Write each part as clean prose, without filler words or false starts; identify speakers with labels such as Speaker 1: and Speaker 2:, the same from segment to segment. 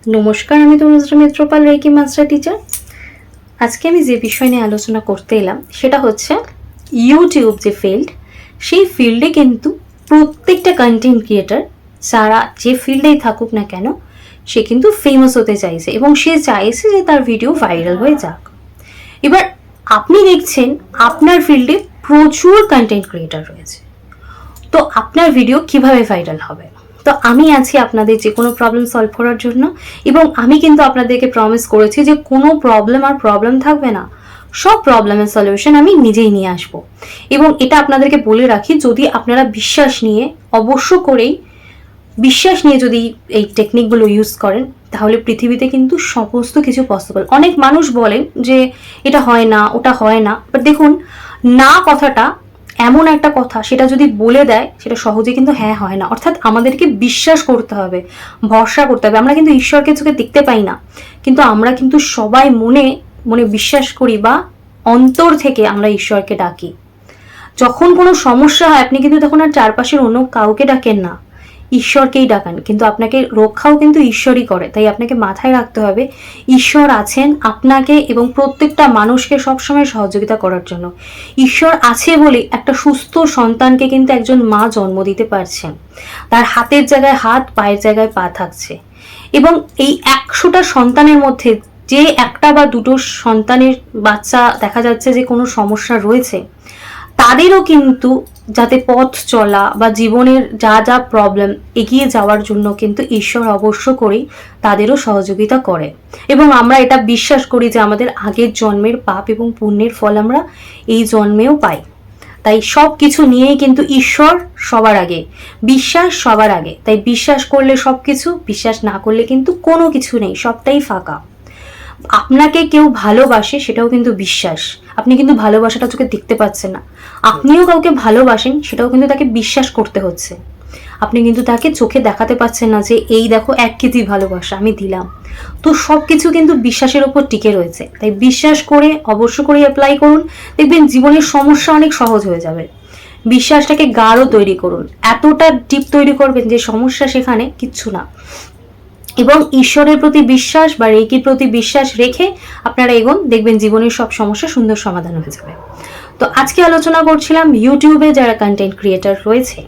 Speaker 1: নমস্কার, আমি Tanushree Mitrapal, Reiki master teacher. আজকে আমি যে বিষয় নিয়ে আলোচনা করতে এলাম সেটা হচ্ছে ইউটিউব যে ফিল্ড, সেই ফিল্ডে কিন্তু প্রত্যেকটা কন্টেন্ট ক্রিয়েটার যারা যে ফিল্ডেই থাকুক না কেন, সে কিন্তু ফেমাস হতে চাইছে এবং সে চাইছে যে তার ভিডিও ভাইরাল হয়ে যাক। এবার আপনি দেখছেন আপনার ফিল্ডে প্রচুর কন্টেন্ট ক্রিয়েটার রয়েছে, তো আপনার ভিডিও কিভাবে ভাইরাল হবে? তো আমি আছি আপনাদের যে কোনো প্রবলেম সলভ করার জন্য, এবং আমি কিন্তু আপনাদেরকে প্রমিস করেছি যে কোনো প্রবলেম থাকবে না, সব প্রবলেমের সলিউশন আমি নিজেই নিয়ে আসবো। এবং এটা আপনাদেরকে বলে রাখি, যদি আপনারা বিশ্বাস নিয়ে যদি এই টেকনিকগুলো ইউজ করেন, তাহলে পৃথিবীতে কিন্তু সমস্ত কিছু পসিবল। অনেক মানুষ বলে যে এটা হয় না, ওটা হয় না, বাট দেখুন, না কথাটা এমন একটা কথা, সেটা যদি বলে দেয় সেটা সহজে কিন্তু হ্যাঁ হয় না। অর্থাৎ আমাদেরকে বিশ্বাস করতে হবে, ভরসা করতে হবে। আমরা কিন্তু ঈশ্বরকে চোখে দেখতে পাই না, কিন্তু আমরা কিন্তু সবাই মনে মনে বিশ্বাস করি, বা অন্তর থেকে আমরা ঈশ্বরকে ডাকি। যখন কোনো সমস্যা হয়, আপনি কিন্তু তখন আর চারপাশের অন্য কাউকে ডাকেন না, ঈশ্বরকেই ডাকান। কিন্তু আপনাকে রক্ষাও কিন্তু ঈশ্বরই করে। তাই আপনাকে মাথায় রাখতে হবে, ঈশ্বর আছেন আপনাকে এবং প্রত্যেকটা মানুষকে সবসময় সহযোগিতা করার জন্য। ঈশ্বর আছে বলে একটা সুস্থ সন্তানকে কিন্তু একজন মা জন্ম দিতে পারছেন। তার হাতের জায়গায় হাত, পায়ের জায়গায় পা থাকছে। এবং এই 100টা সন্তানের মধ্যে যে একটা বা দুটো সন্তানের বাচ্চা দেখা যাচ্ছে যে কোনো সমস্যা রয়েছে, তাদেরও কিন্তু যাতে পথ চলা বা জীবনের যা যা প্রবলেম এগিয়ে যাওয়ার জন্য কিন্তু ঈশ্বর অবশ্য করেই তাদেরও সহযোগিতা করে। এবং আমরা এটা বিশ্বাস করি যে আমাদের আগের জন্মের পাপ এবং পুণ্যের ফল আমরা এই জন্মেও পাই। তাই সব কিছু নিয়েই কিন্তু ঈশ্বর সবার আগে, বিশ্বাস সবার আগে। তাই বিশ্বাস করলে সব কিছু, বিশ্বাস না করলে কিন্তু কোনো কিছু নেই, সবটাই ফাঁকা। আপনাকে কেউ ভালোবাসে, সেটাও কিন্তু বিশ্বাস। আপনি কিন্তু ভালোবাসাটা চোখে দেখতে পাচ্ছেন না, আপনিও কাউকে ভালোবাসেন, সেটাও কিন্তু তাকে বিশ্বাস করতে হচ্ছে। আপনি কিন্তু তাকে চোখে দেখাতে পাচ্ছেন না যে এই দেখো 1 কেজি ভালোবাসা আমি দিলাম। তো সব কিছু কিন্তু বিশ্বাসের উপর টিকে রয়েছে। তাই বিশ্বাস করে অবশ্য করে অ্যাপ্লাই করুন, দেখবেন জীবনের সমস্যা অনেক সহজ হয়ে যাবে। বিশ্বাসটাকে গাঢ় তৈরি করুন, এতটা ডিপ তৈরি করবেন যে সমস্যা সেখানে কিচ্ছু না। এবং ঈশ্বরের প্রতি বিশ্বাস বা রেকির প্রতি বিশ্বাস রেখে আপনারা এগোন, দেখবেন জীবনের সব সমস্যা সুন্দর সমাধান হয়ে যাবে। তো আজকে আলোচনা করছিলাম ইউটিউবে যারা কন্টেন্ট ক্রিয়েটার রয়েছে,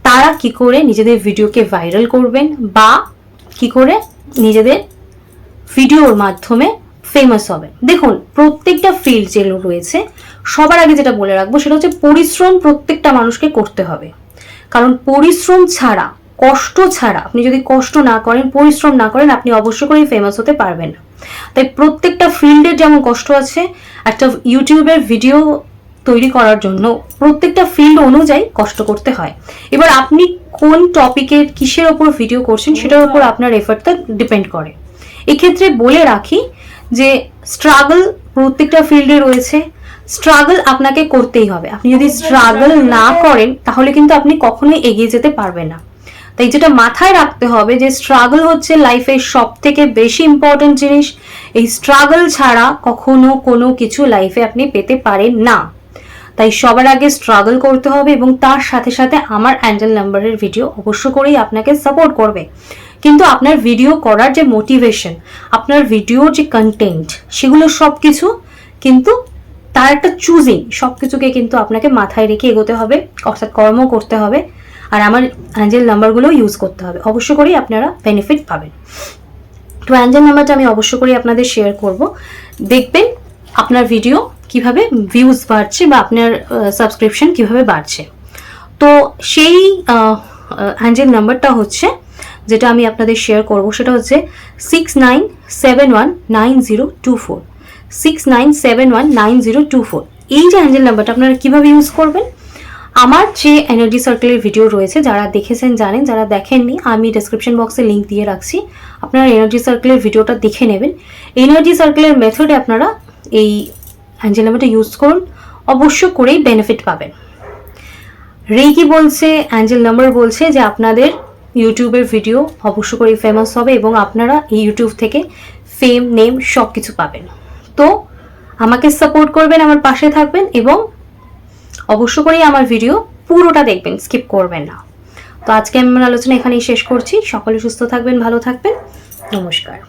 Speaker 1: তারা কি করে নিজেদের ভিডিওকে ভাইরাল করবেন, বা কি করে নিজেদের ভিডিওর মাধ্যমে ফেমাস হবেন। দেখুন, প্রত্যেকটা ফিল্ড যেগুলো রয়েছে, সবার আগে যেটা বলে রাখবো সেটা হচ্ছে পরিশ্রম প্রত্যেকটা মানুষকে করতে হবে। কারণ পরিশ্রম ছাড়া, কষ্ট ছাড়া, আপনি যদি কষ্ট না করেন, পরিশ্রম না করেন, আপনি অবশ্য করেই ফেমাস হতে পারবেন না। তাই প্রত্যেকটা ফিল্ডের যেমন কষ্ট আছে, একটা ইউটিউবের ভিডিও তৈরি করার জন্য প্রত্যেকটা ফিল্ড অনুযায়ী কষ্ট করতে হয়। এবার আপনি কোন টপিকের কিসের ওপর ভিডিও করছেন সেটার উপর আপনার এফর্টটা ডিপেন্ড করে। এক্ষেত্রে বলে রাখি যে স্ট্রাগল প্রত্যেকটা ফিল্ডে রয়েছে, স্ট্রাগল আপনাকে করতেই হবে। আপনি যদি স্ট্রাগল না করেন, তাহলে কিন্তু আপনি কখনোই এগিয়ে যেতে পারবেন না। তাই যেটা মাথায় রাখতে হবে যে স্ট্রাগল হচ্ছে লাইফের সব থেকে বেশি ইম্পর্টেন্ট জিনিস। এই স্ট্রাগল ছাড়া কখনো কোনো কিছু লাইফে আপনি পেতে পারেন না। তাই সবার আগে স্ট্রাগল করতে হবে, এবং তার সাথে সাথে আমার অ্যাঞ্জেল নাম্বারের ভিডিও অবশ্য করেই আপনাকে সাপোর্ট করবে। কিন্তু আপনার ভিডিও করার যে মোটিভেশন, আপনার ভিডিওর যে কন্টেন্ট, সেগুলো সব কিছু কিন্তু তার একটা চুজিং, সব কিছুকে কিন্তু আপনাকে মাথায় রেখে এগোতে হবে, অর্থাৎ কর্ম করতে হবে। আর আমার অ্যাঞ্জেল নাম্বারগুলো ইউজ করতে হবে, অবশ্য করেই আপনারা বেনিফিট পাবেন। তো অ্যাঞ্জেল নাম্বারটা আমি অবশ্য করেই আপনাদের শেয়ার করব। দেখবেন আপনার ভিডিও কিভাবে ভিউজ বাড়ছে বা আপনার সাবস্ক্রিপশন কিভাবে বাড়ছে। তো সেই অ্যাঞ্জেল নাম্বারটা হচ্ছে, যেটা আমি আপনাদের শেয়ার করব, সেটা হচ্ছে 69719024, 69719024। এই যে অ্যাঞ্জেল নাম্বারটা আপনারা কিভাবে ইউজ করবেন, আমার যে এনার্জি সার্কেলের ভিডিও রয়েছে, যারা দেখেছেন জানেন, যারা দেখেননি আমি ডেসক্রিপশন বক্সে লিঙ্ক দিয়ে রাখছি, আপনারা এনার্জি সার্কেলের ভিডিওটা দেখে নেবেন। এনার্জি সার্কেলের মেথডে আপনারা এই অ্যাঞ্জেল নাম্বারটা ইউজ করুন, অবশ্য করেই বেনিফিট পাবেন। রেকি বলছে, অ্যাঞ্জেল নাম্বার বলছে যে আপনাদের ইউটিউবের ভিডিও অবশ্য করেই ফেমাস হবে, এবং আপনারা এই ইউটিউব থেকে ফেম, নেম সব কিছু পাবেন। তো আমাকে সাপোর্ট করবেন, আমার পাশে থাকবেন, এবং অবশ্য করেই আমার ভিডিও পুরোটা দেখবেন, স্কিপ করবেন না। তো আজকে আমি আমার আলোচনা এখানেই শেষ করছি। সকলে সুস্থ থাকবেন, ভালো থাকবেন। নমস্কার।